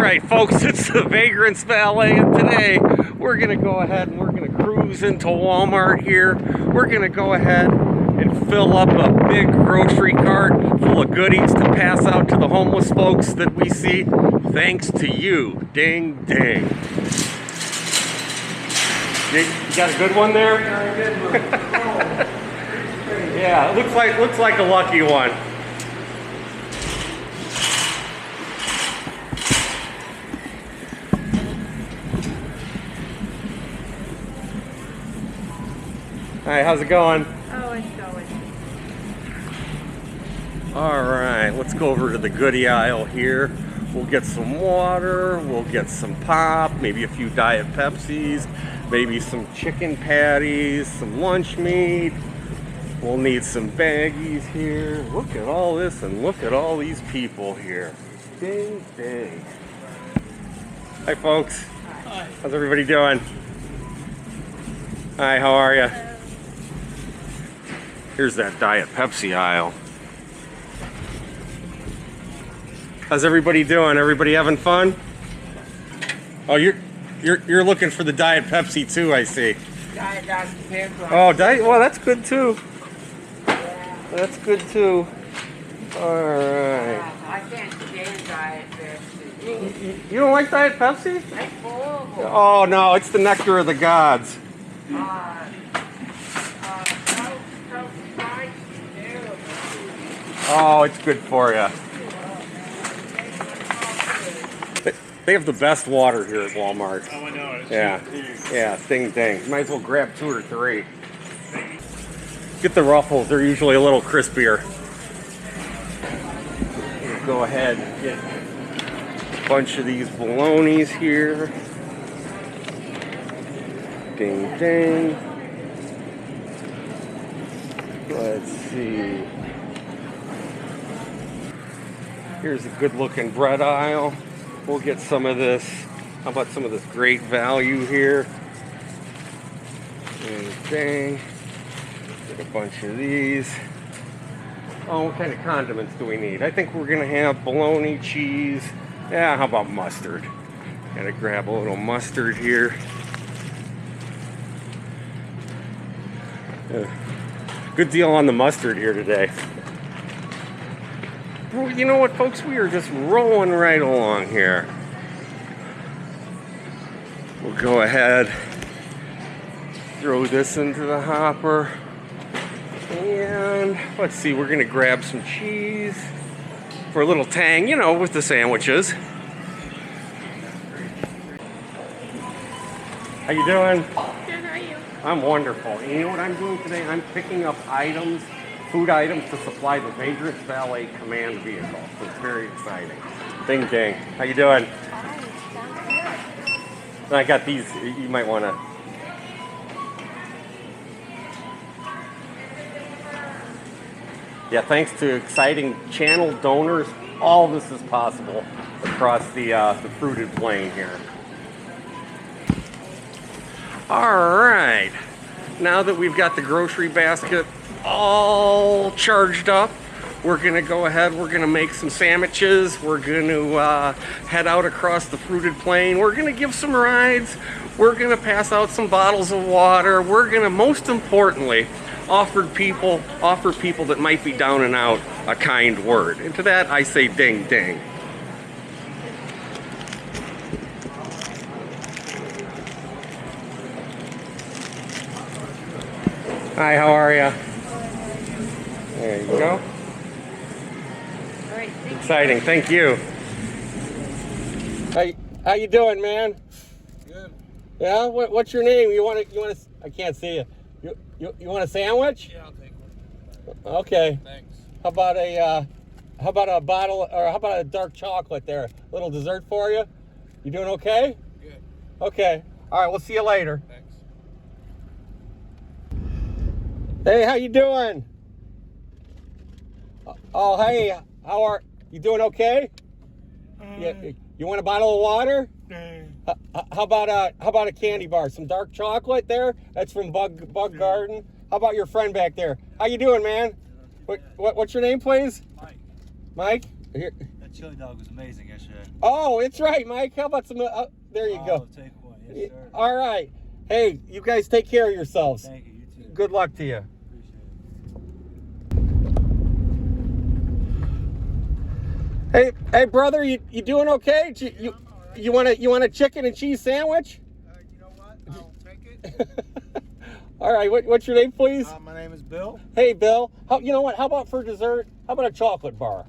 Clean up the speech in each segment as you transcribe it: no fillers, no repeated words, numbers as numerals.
right, folks, it's the Vagrant's Valet, and today we're going to go ahead and we're going to cruise into Walmart here. We're going to go ahead and fill up a big grocery cart full of goodies to pass out to the homeless folks that we see, thanks to you. Ding, ding. You got a good one there? Got a good one. Yeah, it looks like a lucky one. All right, how's it going? Oh, it's going. All right, let's go over to the goodie aisle here. We'll get some water, we'll get some pop, maybe a few Diet Pepsis, maybe some chicken patties, some lunch meat. We'll need some baggies here. Look at all this and look at all these people here. Ding, ding. Hi, folks. Hi. How's everybody doing? Hi, how are you? Here's that Diet Pepsi aisle. How's everybody doing? Everybody having fun? Oh, you're looking for the Diet Pepsi too, I see. Diet Dr. Pepper. Oh, Diet. Well, that's good too. That's good too. All right. I can't stand Diet Pepsi. You don't like Diet Pepsi? That's horrible. Oh no, it's the nectar of the gods. Oh, it's good for you. They have the best water here at Walmart. Oh, I know. It's Yeah, ding ding. Might as well grab 2 or 3. Get the Ruffles, they're usually a little crispier. We'll go ahead and get a bunch of these bolognas here. Ding ding. Let's see. Here's a good looking bread aisle. We'll get some of this. How about some of this great value here? Ding ding. Get a bunch of these. Oh, what kind of condiments do we need? I think we're gonna have bologna, cheese. Yeah, how about mustard? Gotta grab a little mustard here. Good deal on the mustard here today. Well, you know what, folks? We are just rolling right along here. We'll go ahead, throw this into the hopper. And let's see, we're gonna grab some cheese for a little tang, you know, with the sandwiches. How you doing? Good, how are you? I'm wonderful. And you know what I'm doing today? I'm picking up items, food items to supply the Vagrant's Valet command vehicle. So it's very exciting. Ding ding. How you doing? And I got these. You might want to. Yeah, thanks to exciting channel donors, all this is possible across the fruited plain here. All right. Now that we've got the grocery basket all charged up, we're gonna go ahead, we're gonna make some sandwiches, we're gonna head out across the fruited plain, we're gonna give some rides, we're gonna pass out some bottles of water, we're gonna, most importantly, offer people that might be down and out a kind word. And to that I say ding ding. Hi, how are you? There you go. All right, Exciting, thank you. How you doing, man? Good. Yeah, what's your name? You want to? I can't see you. You want a sandwich? Yeah, I'll take one. Okay. Thanks. How about a bottle, or how about a dark chocolate there? A little dessert for you. You doing okay? Good. Okay. All right. We'll see you later. Thanks. Hey, how you doing? Oh, hey, how are you doing? Okay? You want a bottle of water? How about a candy bar? Some dark chocolate there? That's from Bug Garden. How about your friend back there? How you doing, man? What's your name, please? Mike. Mike? Here. That's chili dog was amazing yesterday. Oh, it's right, Mike. How about some? There you go. Take one. Yes, sir. All right. Hey, you guys take care of yourselves. Thank you. You too. Good luck to you. Appreciate it. Hey, brother, you doing okay? You want a chicken and cheese sandwich? You know what? I'll take it. All right. What's your name, please? My name is Bill. Hey, Bill. You know what? How about for dessert? How about a chocolate bar?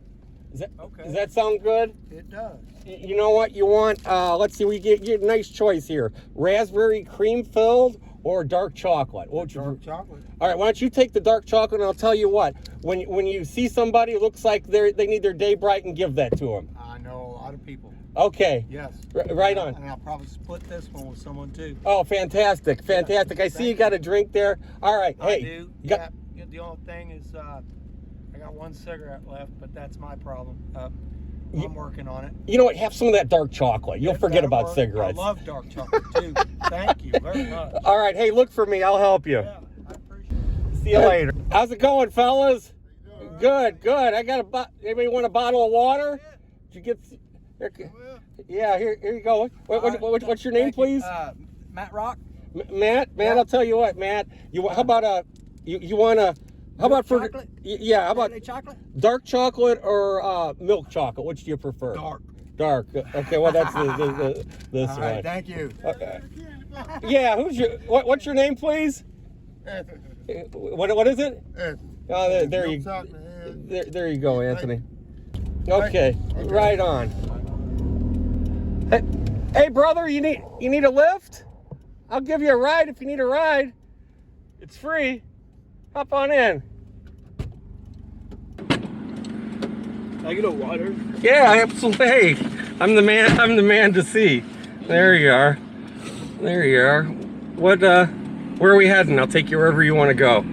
Okay. Does that sound good? It does. You know what you want? Let's see. We get a nice choice here: raspberry cream filled or dark chocolate. Dark chocolate. All right. Why don't you take the dark chocolate? And I'll tell you what. When you see somebody who looks like they need their day brightened, give that to them. I know a lot of people. Okay. Yes. Right on. And I'll probably split this one with someone too. Oh, fantastic, fantastic! I see you got a drink there. All right. I Hey. do. Yeah. The only thing is, I got one cigarette left, but that's my problem. I'm working on it. You know what? Have some of that dark chocolate. You'll forget That'll about work. cigarettes. I love dark chocolate too. Thank you very much. All right. Hey, look for me. I'll help you. Yeah, I appreciate it. See you later. How's it going, fellas? Good, good. I got anybody want a bottle of water? Did you get? Yeah, here you go. What's your name, please? Matt Rock. Matt. Yeah. I'll tell you what, Matt. How about you want a? How about for? Chocolate? Yeah. How about chocolate? dark chocolate or milk chocolate? Which do you prefer? Dark. Okay. Well, that's this All one. right, thank you. Okay. Yeah. What's your name, please? What is it? Oh, there you you go, Anthony. Okay, right on. Hey, brother, you need a lift? I'll give you a ride if you need a ride. It's free. Hop on in. Can I get a water? Yeah, absolutely. Hey, I'm the man to see. There you are. Where are we heading? I'll take you wherever you want to go.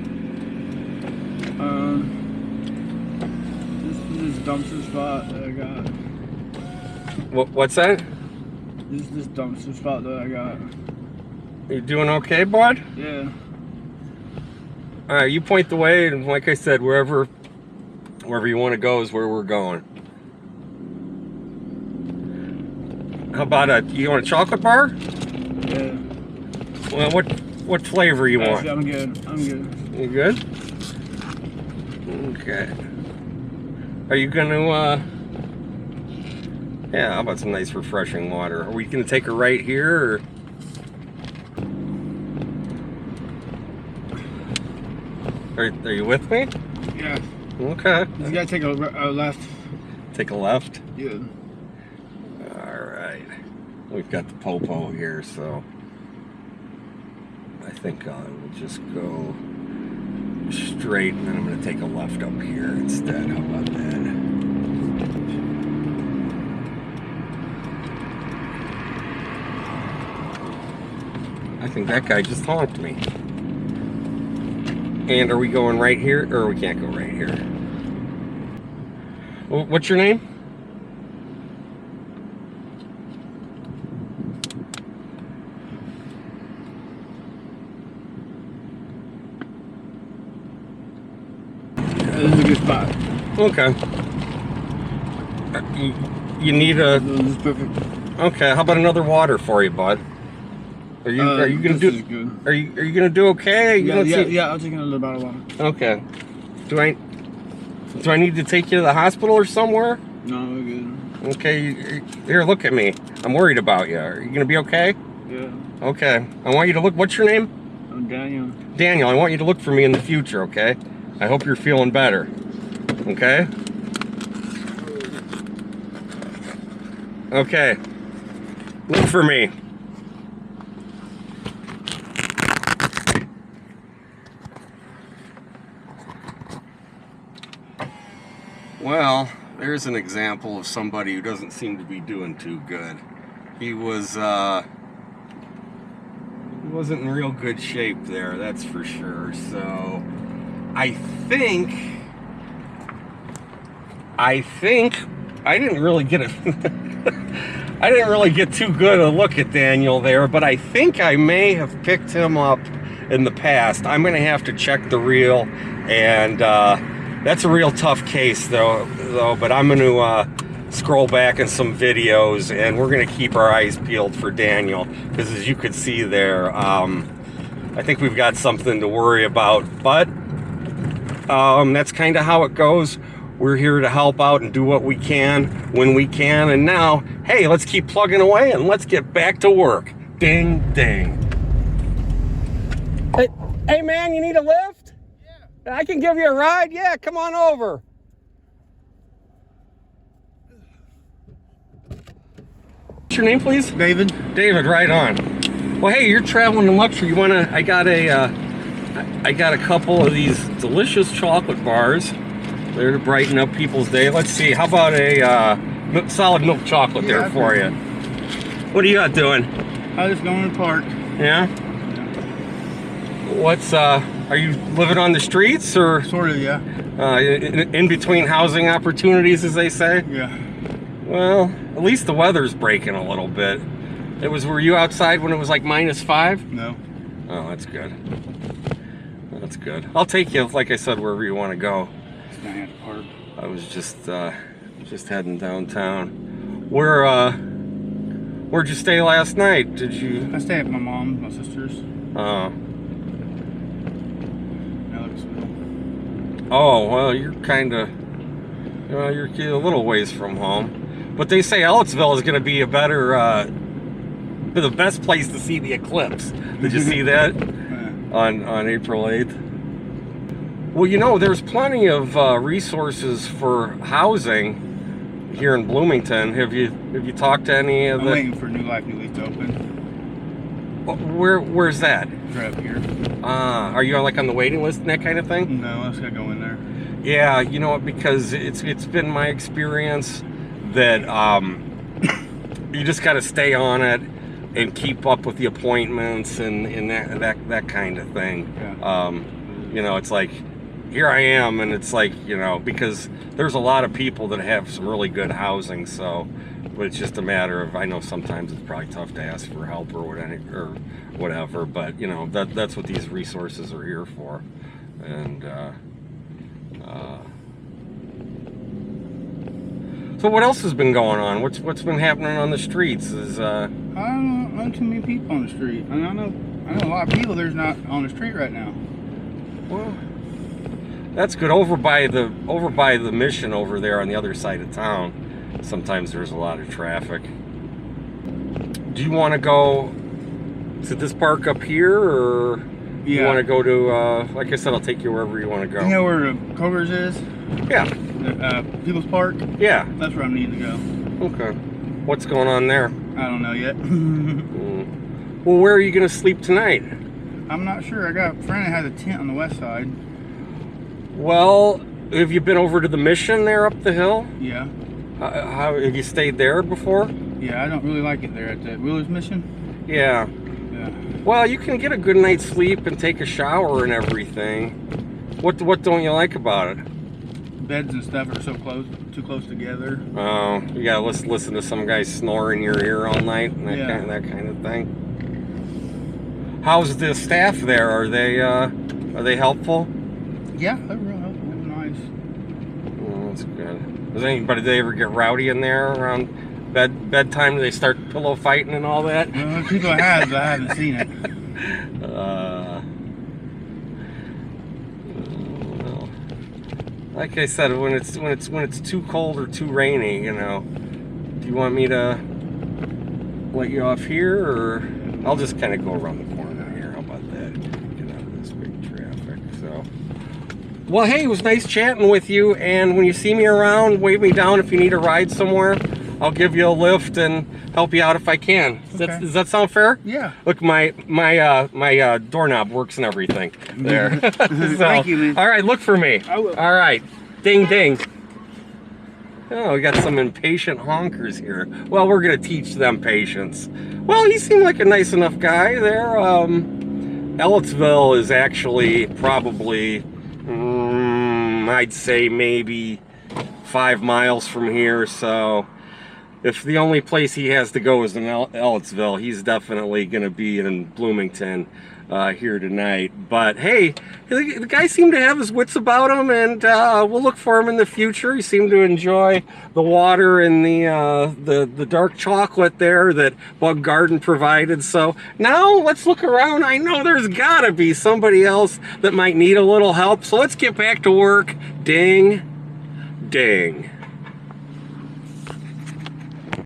This dumpster spot that I got. What's that? This dumpster spot that I got. You doing okay, bud? Yeah. All right, you point the way, and like I said, wherever you want to go is where we're going. How about you want a chocolate bar? Yeah. Well, what flavor you want? I'm good. You good? Okay. Are you gonna yeah, how about some nice refreshing water? Are we gonna take a right here, or? Are you with me? Yeah. Okay. You gotta take a left. Take a left? Yeah. Alright. We've got the popo here, so I think I will just go straight, and then I'm going to take a left up here instead. How about that? I think that guy just honked me. And are we going right here, or we can't go right here? What's your name? This is a good spot. Okay. You need a. This is perfect. Okay. How about another water for you, bud? Are you gonna this do? Is good. Are you gonna do okay? Yeah. I'll take another bottle of water. Okay. Do I need to take you to the hospital or somewhere? No, we're good. Okay. Here, look at me. I'm worried about you. Are you gonna be okay? Yeah. Okay. I want you to look. What's your name? I'm Daniel. Daniel. I want you to look for me in the future. Okay. I hope you're feeling better. Okay. Okay. Look for me. Well, there's an example of somebody who doesn't seem to be doing too good. He wasn't in real good shape there, that's for sure. So I think I didn't really get it. I didn't really get too good a look at Daniel there, but I think I may have picked him up in the past. I'm gonna have to check the reel, and that's a real tough case though. But I'm gonna scroll back in some videos, and we're gonna keep our eyes peeled for Daniel, because as you could see there, I think we've got something to worry about, but that's kind of how it goes. We're here to help out and do what we can when we can, and now, hey, let's keep plugging away and let's get back to work. Ding, ding. Hey man, you need a lift? Yeah. I can give you a ride? Yeah, come on over. What's your name, please? David. David, right on. Well, hey, you're traveling in luxury. You wanna? I got a couple of these delicious chocolate bars. They're to brighten up people's day. Let's see. How about a solid milk chocolate there for you? What are you out doing? I just going to the park. Yeah. What's are you living on the streets or Sort of, yeah. in between housing opportunities, as they say? Yeah. Well, at least the weather's breaking a little bit. Were you outside when it was like -5? No. Oh, that's good. That's good. I'll take you, like I said, wherever you want to go. It's not at the park. I was just heading downtown. Where'd you stay last night? Did you? I stay at my mom's, my sister's. Oh, well, you're kind of, you're a little ways from home. But they say Ellettsville is going to be a better, the best place to see the eclipse. Did you see that on April 8th? Well, there's plenty of resources for housing here in Bloomington. Have you talked to any of I'm waiting for New Life, New Leaf to open. Where's that? It's right up here. Are you like on the waiting list and that kind of thing? No, I just gotta go in there. Yeah, you know what? Because it's been my experience that you just got to stay on it and keep up with the appointments and that kind of thing. Yeah. It's like, here I am, and it's like, because there's a lot of people that have some really good housing, so, but it's just a matter of, I know sometimes it's probably tough to ask for help or whatever, but that's what these resources are here for. And so what else has been going on? What's been happening on the streets? I don't know too many people on the street. I know a lot of people there's not on the street right now. Well, that's good. Over by the Mission over there on the other side of town, sometimes there's a lot of traffic. Do you want to go to this park up here, or you want to go to, like I said, I'll take you wherever you want to go. You know where the Kroger's is? Yeah. The People's Park? Yeah. That's where I'm needing to go. Okay. What's going on there? I don't know yet. Well, where are you going to sleep tonight? I'm not sure. I got a friend that has a tent on the west side. Well, have you been over to the Mission there up the hill? Yeah. How have you stayed there before? Yeah, I don't really like it there at the Wheeler's Mission. Yeah. Yeah. Well, you can get a good night's sleep and take a shower and everything. What don't you like about it? Beds and stuff are so too close together. Oh, you gotta listen to some guy snore in your ear all night and that kind of thing. How's the staff there? Are they helpful? Yeah, they're real helpful. They're nice. Oh, that's good. Did they ever get rowdy in there around bedtime? Do they start pillow fighting and all that? Well, people have, but I haven't seen it. Like I said, when it's too cold or too rainy, do you want me to let you off here, or I'll just kind of go around the corner here? How about that? Get out of this big traffic. So, well, hey, it was nice chatting with you. And when you see me around, wave me down if you need a ride somewhere. I'll give you a lift and help you out if I can. Does that sound fair? Yeah. Look, my doorknob works and everything there. So, Thank you, man. all right, look for me. I will. All right. Ding, ding. Oh, we got some impatient honkers here. Well, we're going to teach them patience. Well, he seemed like a nice enough guy there. Ellettsville is actually probably, I'd say maybe 5 miles from here, so if the only place he has to go is in Ellettsville, he's definitely going to be in Bloomington here tonight. But hey, the guy seemed to have his wits about him, and we'll look for him in the future. He seemed to enjoy the water and the dark chocolate there that Bug Garden provided. So now let's look around. I know there's got to be somebody else that might need a little help. So let's get back to work. Ding, ding.